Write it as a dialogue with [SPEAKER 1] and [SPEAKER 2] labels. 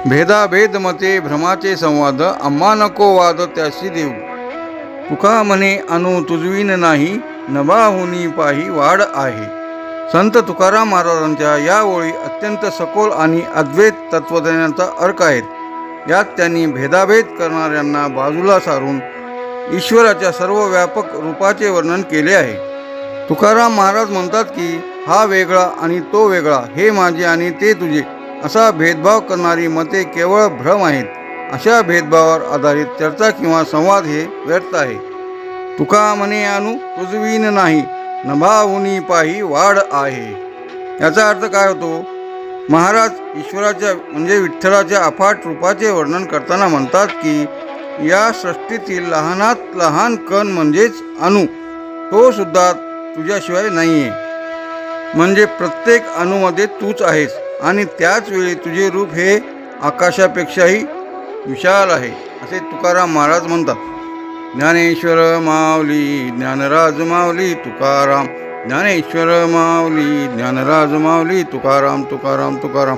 [SPEAKER 1] भेदाभेद मते भ्रमाचे संवाद, आम्हा नको वाद त्याशी देऊ. तुका म्हणे अनु तुजवीन नाही, नभाहुनी पाही वाढ आहे. संत तुकाराम महाराजांच्या या ओळी अत्यंत सखोल आणि अद्वैत तत्वज्ञानाचा अर्क आहेत. यात त्यांनी भेदाभेद करणाऱ्यांना बाजूला सारून ईश्वराच्या सर्व व्यापक रूपाचे वर्णन केले आहे. तुकाराम महाराज म्हणतात की हा वेगळा आणि तो वेगळा, हे माझे आणि ते तुझे, असा भेदभाव करणारी मते केवळ भ्रम आहेत. अशा भेदभावावर आधारित चर्चा किंवा संवाद हे व्यर्थ आहे. तुका म्हणे अनु तुजवीन नाही, नभाहुनी पाही वाढ आहे. याचा अर्थ काय होतो? महाराज ईश्वराच्या म्हणजे विठ्ठलाच्या अफाट रूपाचे वर्णन करताना म्हणतात की या सृष्टीतील लहानात लहान कण म्हणजेच अणु, तो सुद्धा तुझ्याशिवाय नाही आहे. म्हणजे प्रत्येक अणुमध्ये तूच आहेस आणि त्याच वेळी तुझे रूप हे आकाशापेक्षाही विशाल आहे, असे तुकाराम महाराज म्हणतात. ज्ञानेश्वर माऊली ज्ञानराज माऊली तुकाराम, ज्ञानेश्वर माऊली ज्ञानराज माऊली तुकाराम तुकाराम तुकाराम.